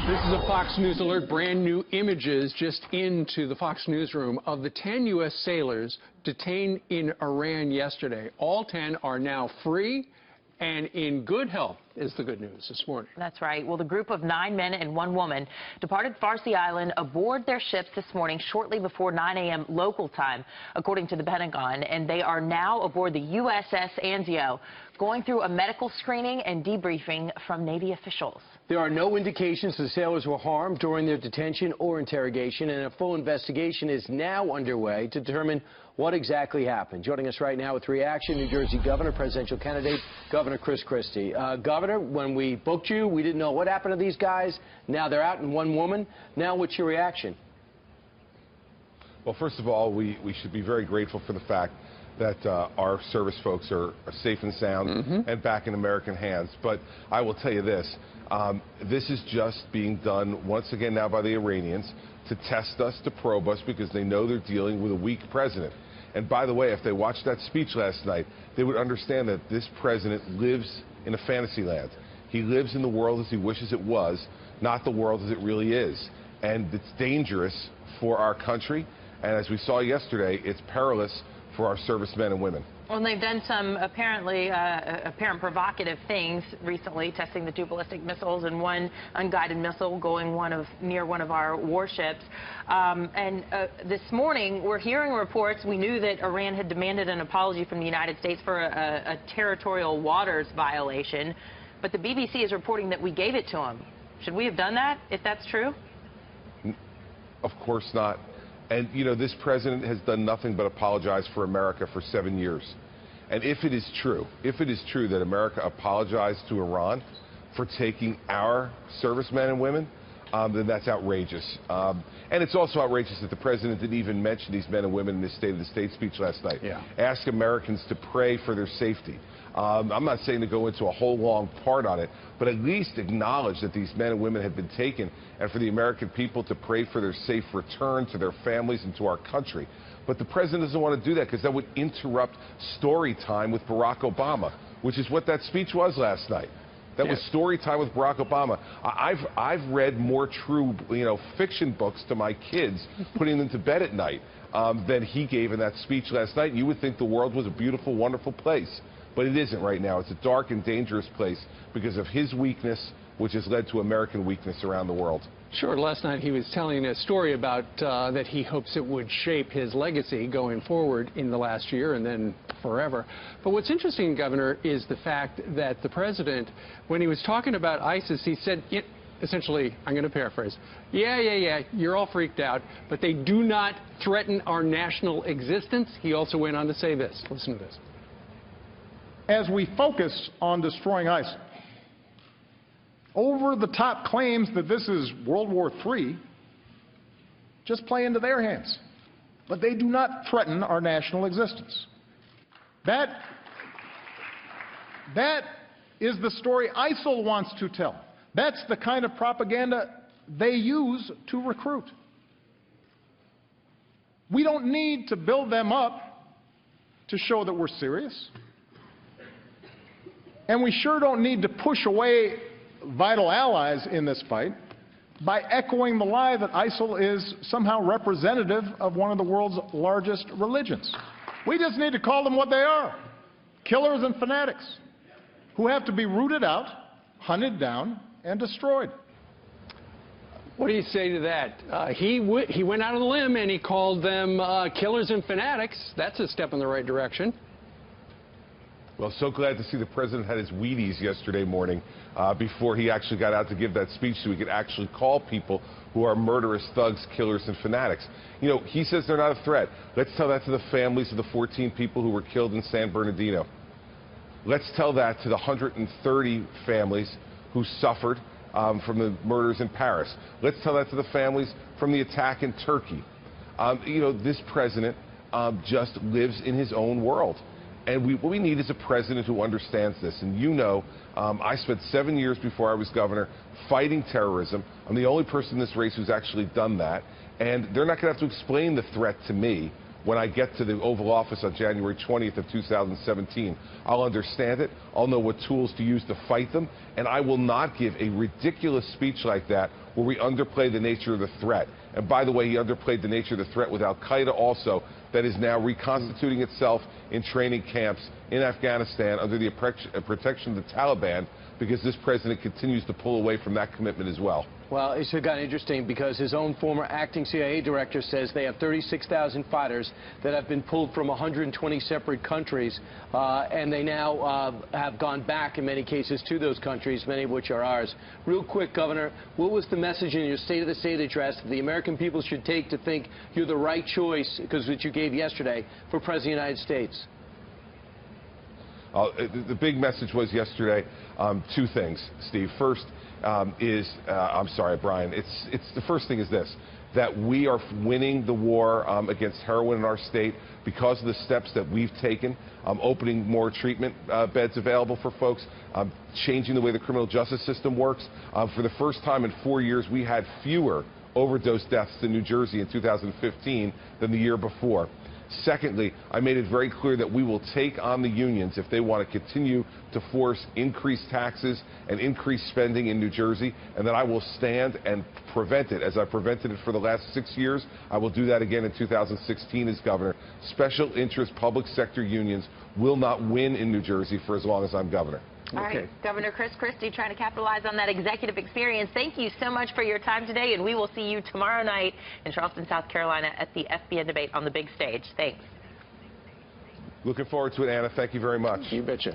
This is a Fox News alert. Brand new images just into the Fox newsroom of the 10 U.S. sailors detained in Iran yesterday. All 10 are now free and in good health, is the good news this morning. That's right. Well, the group of 9 men and 1 woman departed Farsi Island aboard their ships this morning shortly before 9 a.m. local time, according to the Pentagon, and they are now aboard the USS Anzio, going through a medical screening and debriefing from Navy officials. There are no indications the sailors were harmed during their detention or interrogation, and a full investigation is now underway to determine what exactly happened. Joining us right now with reaction, New Jersey Governor, presidential candidate, Governor Christie. Governor, when we booked you, we didn't know what happened to these guys. Now they're out, and 1 woman. Now what's your reaction? Well, first of all, we should be very grateful for the fact that our service folks are safe and sound and back in American hands. But I will tell you this, this is just being done once again now by the Iranians to test us, to probe us, because they know they're dealing with a weak president. And by the way, if they watched that speech last night, they would understand that this president lives in a fantasy land. He lives in the world as he wishes it was, not the world as it really is. And it's dangerous for our country. And as we saw yesterday, it's perilous for our servicemen and women. Well, they've done some apparent provocative things recently, testing the 2 ballistic missiles and 1 unguided missile going near one of our warships. This morning, we're hearing reports. We knew that Iran had demanded an apology from the United States for a territorial waters violation, but the BBC is reporting that we gave it to them. Should we have done that, if that's true? Of course not. And, you know, this president has done nothing but apologize for America for 7 years. And if it is true that America apologized to Iran for taking our servicemen and women, then that's outrageous. And it's also outrageous that the president didn't even mention these men and women in his State of the State speech last night. Yeah. Ask Americans to pray for their safety. I'm not saying to go into a whole long part on it, but at least acknowledge that these men and women have been taken, and for the American people to pray for their safe return to their families and to our country. But the president doesn't want to do that because that would interrupt story time with Barack Obama, which is what that speech was last night. That was story time with Barack Obama. I've read more true, fiction books to my kids, putting them to bed at night, than he gave in that speech last night. You would think the world was a beautiful, wonderful place. But it isn't right now. It's a dark and dangerous place because of his weakness, which has led to American weakness around the world. Sure, last night he was telling a story about that he hopes it would shape his legacy going forward in the last year and then forever. But what's interesting, Governor, is the fact that the president, when he was talking about ISIS, he said, essentially, I'm going to paraphrase, yeah, you're all freaked out, but they do not threaten our national existence. He also went on to say this. Listen to this. As we focus on destroying ISIL, over-the-top claims that this is World War III just play into their hands. But they do not threaten our national existence. That is the story ISIL wants to tell. That's the kind of propaganda they use to recruit. We don't need to build them up to show that we're serious. And we sure don't need to push away vital allies in this fight by echoing the lie that ISIL is somehow representative of one of the world's largest religions. We just need to call them what they are, killers and fanatics who have to be rooted out, hunted down, and destroyed. What do you say to that? He went out on a limb and he called them killers and fanatics. That's a step in the right direction. Well, so glad to see the president had his Wheaties yesterday morning before he actually got out to give that speech so he could actually call people who are murderous thugs, killers, and fanatics. You know, he says they're not a threat. Let's tell that to the families of the 14 people who were killed in San Bernardino. Let's tell that to the 130 families who suffered from the murders in Paris. Let's tell that to the families from the attack in Turkey. This president just lives in his own world. And what we need is a president who understands this. And I spent 7 years before I was governor fighting terrorism. I'm the only person in this race who's actually done that. And they're not going to have to explain the threat to me when I get to the Oval Office on January 20th of 2017. I'll understand it, I'll know what tools to use to fight them, and I will not give a ridiculous speech like that where we underplay the nature of the threat. And by the way, he underplayed the nature of the threat with Al-Qaeda also, that is now reconstituting itself in training camps in Afghanistan under the protection of the Taliban, because this president continues to pull away from that commitment as well. Well, it's kind of interesting because his own former acting CIA director says they have 36,000 fighters that have been pulled from 120 separate countries, and they now have gone back in many cases to those countries, many of which are ours. Real quick, Governor, what was the message in your State of the State address that the American people should take to think you're the right choice, because what you gave yesterday, for President of the United States? The big message was yesterday, two things, Steve. First I'm sorry, Brian. It's the first thing is this, that we are winning the war against heroin in our state because of the steps that we've taken, opening more treatment beds available for folks, changing the way the criminal justice system works. For the first time in 4 years, we had fewer overdose deaths in New Jersey in 2015 than the year before. Secondly, I made it very clear that we will take on the unions if they want to continue to force increased taxes and increased spending in New Jersey, and that I will stand and prevent it. As I prevented it for the last 6 years, I will do that again in 2016 as governor. Special interest public sector unions will not win in New Jersey for as long as I'm governor. All right, Governor Christie trying to capitalize on that executive experience. Thank you so much for your time today, and we will see you tomorrow night in Charleston, South Carolina at the FBN debate on the big stage. Thanks. Looking forward to it, Anna. Thank you very much. You betcha.